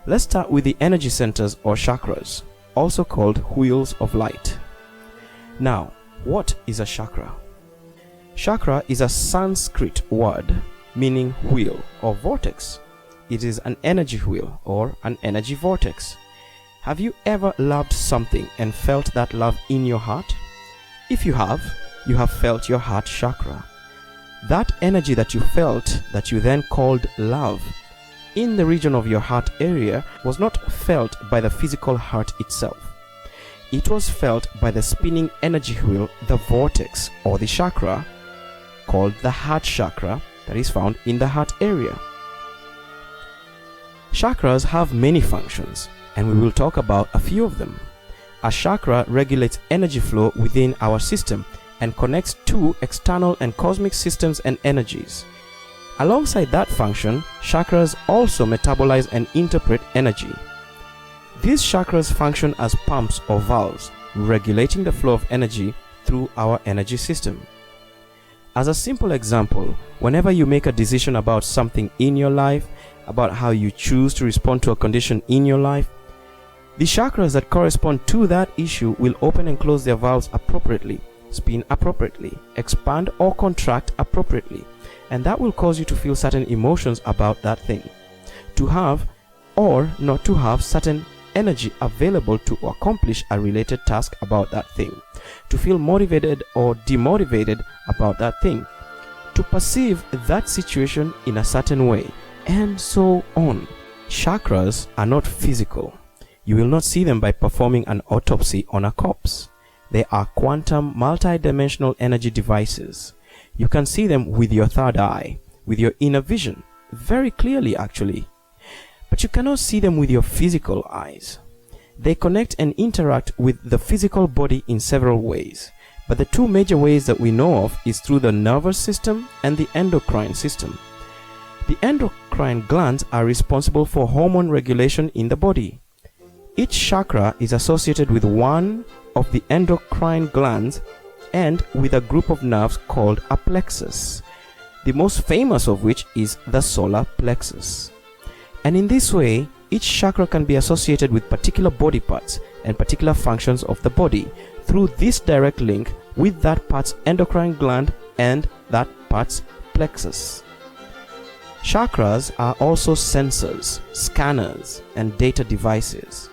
Let's start with the energy centers or chakras, also called wheels of light. Now, what is a chakra? Chakra is a Sanskrit word meaning wheel or vortex. It is an energy wheel or an energy vortex. Have you ever loved something and felt that love in your heart? If you have felt your heart chakra. That energy that you felt, that you then called love, in the region of your heart area was not felt by the physical heart itself. It was felt by the spinning energy wheel, the vortex or the chakra, called the heart chakra, that is found in the heart area. Chakras have many functions, and we will talk about a few of them. A chakra regulates energy flow within our system and connects two external and cosmic systems and energies. Alongside that function, chakras also metabolize and interpret energy. These chakras function as pumps or valves, regulating the flow of energy through our energy system. As a simple example, whenever you make a decision about something in your life, about how you choose to respond to a condition in your life, the chakras that correspond to that issue will open and close their valves appropriately, spin appropriately, expand or contract appropriately, and that will cause you to feel certain emotions about that thing, to have or not to have certain energy available to accomplish a related task about that thing, to feel motivated or demotivated about that thing, to perceive that situation in a certain way, and so on. Chakras are not physical. You will not see them by performing an autopsy on a corpse. They are quantum multi-dimensional energy devices. You can see them with your third eye, with your inner vision, very clearly actually. But you cannot see them with your physical eyes. They connect and interact with the physical body in several ways. But the two major ways that we know of is through the nervous system and the endocrine system. The endocrine glands are responsible for hormone regulation in the body. Each chakra is associated with one of the endocrine glands and with a group of nerves called a plexus, the most famous of which is the solar plexus. And in this way, each chakra can be associated with particular body parts and particular functions of the body through this direct link with that part's endocrine gland and that part's plexus. Chakras are also sensors, scanners, and data devices.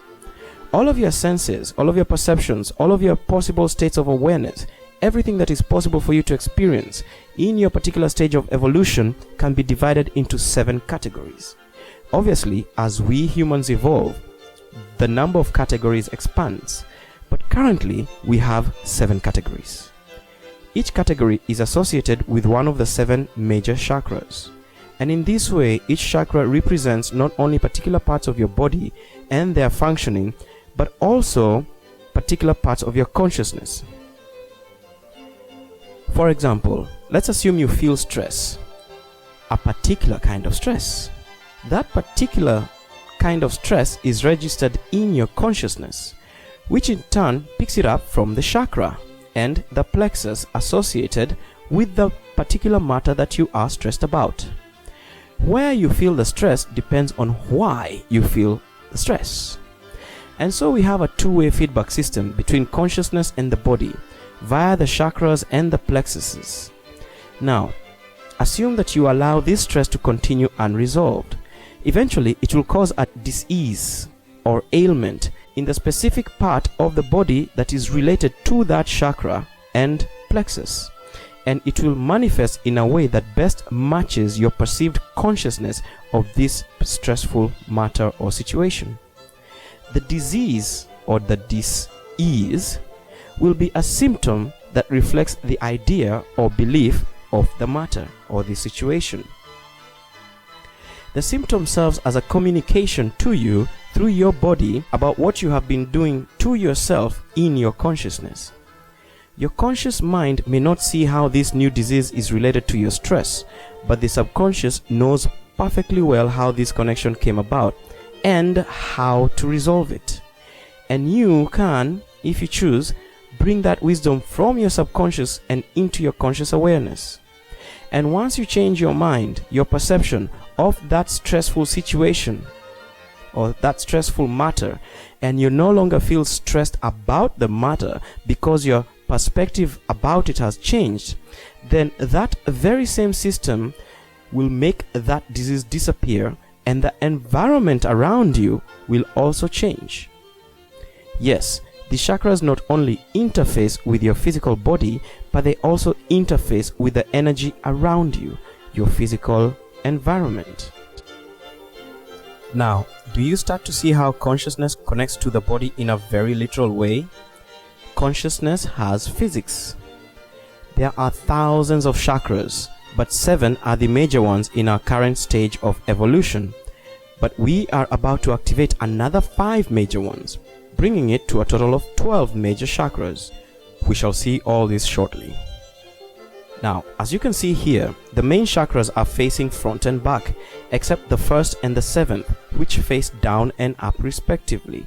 All of your senses, all of your perceptions, all of your possible states of awareness, everything that is possible for you to experience in your particular stage of evolution can be divided into 7 categories. Obviously, as we humans evolve, the number of categories expands, but currently we have 7 categories. Each category is associated with one of the 7 major chakras. And in this way, each chakra represents not only particular parts of your body and their functioning, but also particular parts of your consciousness. For example, let's assume you feel stress, a particular kind of stress. That particular kind of stress is registered in your consciousness, which in turn picks it up from the chakra and the plexus associated with the particular matter that you are stressed about. Where you feel the stress depends on why you feel the stress. And so we have a two-way feedback system between consciousness and the body via the chakras and the plexuses. Now, assume that you allow this stress to continue unresolved. Eventually, it will cause a disease or ailment in the specific part of the body that is related to that chakra and plexus. And it will manifest in a way that best matches your perceived consciousness of this stressful matter or situation. The disease or the dis-ease will be a symptom that reflects the idea or belief of the matter or the situation. The symptom serves as a communication to you through your body about what you have been doing to yourself in your consciousness. Your conscious mind may not see how this new disease is related to your stress, but the subconscious knows perfectly well how this connection came about and how to resolve it. And you can, if you choose, bring that wisdom from your subconscious and into your conscious awareness. And once you change your mind, your perception of that stressful situation, or that stressful matter, and you no longer feel stressed about the matter because your perspective about it has changed, then that very same system will make that disease disappear, and the environment around you will also change. Yes, the chakras not only interface with your physical body, but they also interface with the energy around you, your physical environment. Now, do you start to see how consciousness connects to the body in a very literal way? Consciousness has physics. There are thousands of chakras, but 7 are the major ones in our current stage of evolution. But we are about to activate another 5 major ones, bringing it to a total of 12 major chakras. We shall see all this shortly. Now, as you can see here, the main chakras are facing front and back, except the 1st and the 7th, which face down and up respectively.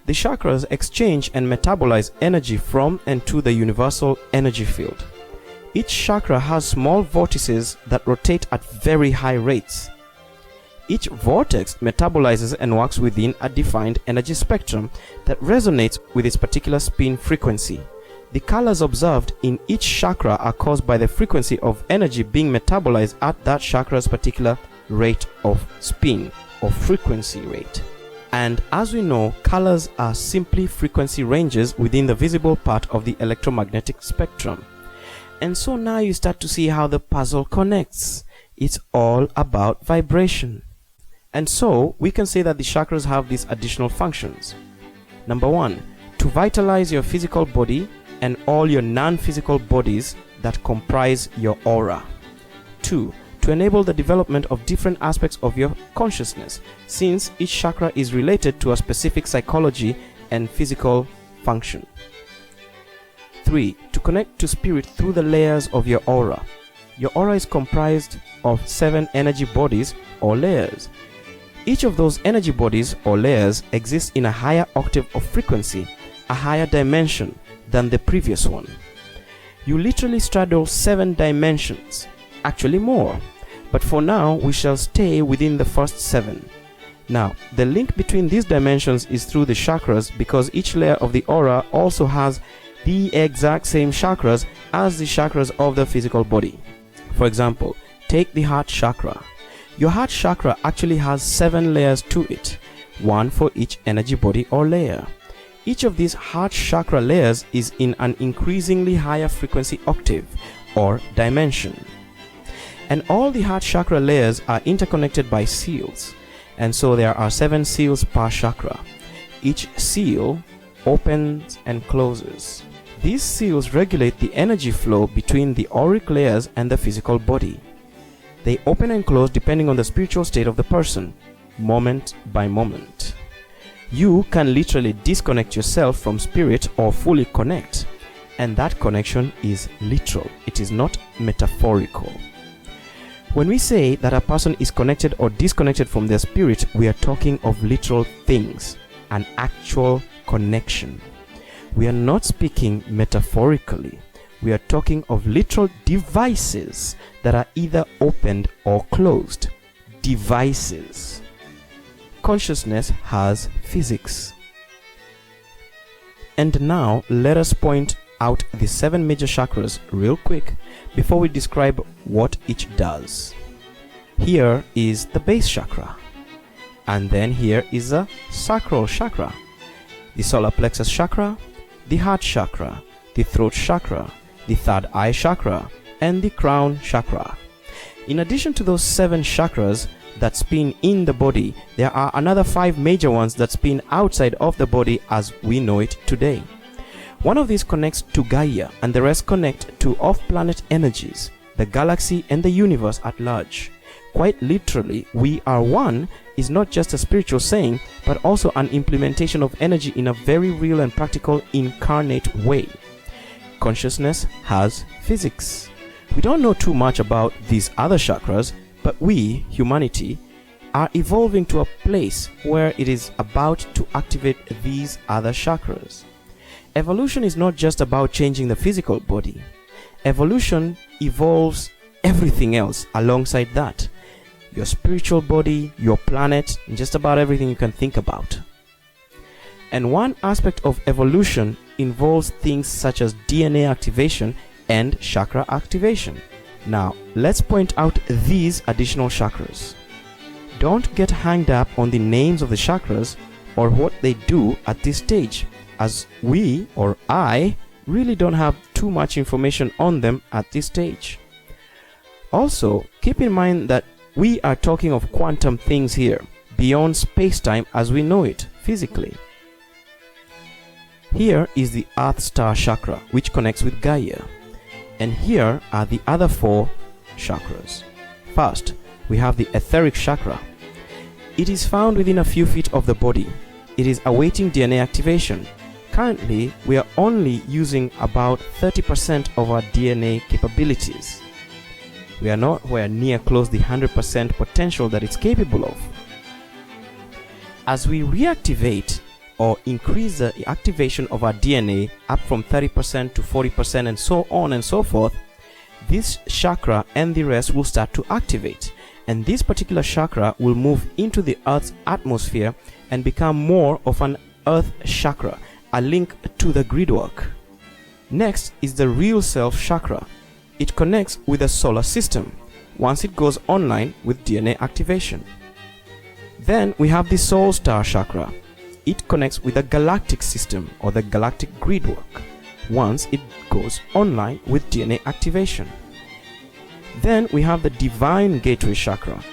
The chakras exchange and metabolize energy from and to the universal energy field. Each chakra has small vortices that rotate at very high rates. Each vortex metabolizes and works within a defined energy spectrum that resonates with its particular spin frequency. The colors observed in each chakra are caused by the frequency of energy being metabolized at that chakra's particular rate of spin or frequency rate. And as we know, colors are simply frequency ranges within the visible part of the electromagnetic spectrum. And so now you start to see how the puzzle connects. It's all about vibration. And so we can say that the chakras have these additional functions. Number 1, to vitalize your physical body and all your non-physical bodies that comprise your aura. 2, to enable the development of different aspects of your consciousness, since each chakra is related to a specific psychology and physical function. 3, to connect to spirit through the layers of your aura. Your aura is comprised of 7 energy bodies or layers. Each of those energy bodies or layers exists in a higher octave of frequency, a higher dimension than the previous one. You literally straddle 7 dimensions, actually more, but for now we shall stay within the first 7. Now, the link between these dimensions is through the chakras, because each layer of the aura also has the exact same chakras as the chakras of the physical body. For example, take the heart chakra. Your heart chakra actually has 7 layers to it, 1 for each energy body or layer. Each of these heart chakra layers is in an increasingly higher frequency octave or dimension. And all the heart chakra layers are interconnected by seals, and so there are 7 seals per chakra. Each seal opens and closes. These seals regulate the energy flow between the auric layers and the physical body. They open and close depending on the spiritual state of the person, moment by moment. You can literally disconnect yourself from spirit or fully connect, and that connection is literal. It is not metaphorical. When we say that a person is connected or disconnected from their spirit, we are talking of literal things, an actual connection. We are not speaking metaphorically. We are talking of literal devices that are either opened or closed. Devices. Consciousness has physics. And now let us point out the 7 major chakras real quick before we describe what each does. Here is the base chakra, and then here is the sacral chakra, the solar plexus chakra, the heart chakra, the throat chakra, the third eye chakra, and the crown chakra. In addition to those 7 chakras that spin in the body, there are another 5 major ones that spin outside of the body as we know it today. One of these connects to Gaia, and the rest connect to off-planet energies, the galaxy and the universe at large. Quite literally, we are one is not just a spiritual saying, but also an implementation of energy in a very real and practical incarnate way. Consciousness has physics. We don't know too much about these other chakras, but we, humanity, are evolving to a place where it is about to activate these other chakras. Evolution is not just about changing the physical body. Evolution evolves everything else alongside that. your spiritual body, your planet, and just about everything you can think about. And one aspect of evolution involves things such as DNA activation and chakra activation. Now, let's point out these additional chakras. Don't get hung up on the names of the chakras or what they do at this stage, as we, or I, really don't have too much information on them at this stage. Also, keep in mind that we are talking of quantum things here, beyond space-time as we know it physically. Here is the Earth Star Chakra, which connects with Gaia. And here are the other 4 chakras. First, we have the Etheric Chakra. It is found within a few feet of the body. It is awaiting DNA activation. Currently, we are only using about 30% of our DNA capabilities. We are nowhere near close the 100% potential that it's capable of. As we reactivate or increase the activation of our DNA up from 30% to 40% and so on and so forth, this chakra and the rest will start to activate. And this particular chakra will move into the Earth's atmosphere and become more of an Earth chakra, a link to the gridwork. Next is the Real Self Chakra. It connects with the solar system once it goes online with DNA activation. Then we have the Soul Star Chakra. It connects with the galactic system or the galactic gridwork once it goes online with DNA activation. Then we have the Divine Gateway Chakra.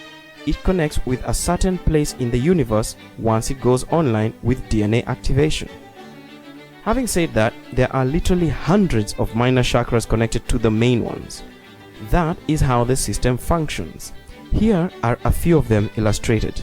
It connects with a certain place in the universe once it goes online with DNA activation. Having said that, there are literally hundreds of minor chakras connected to the main ones. That is how the system functions. Here are a few of them illustrated.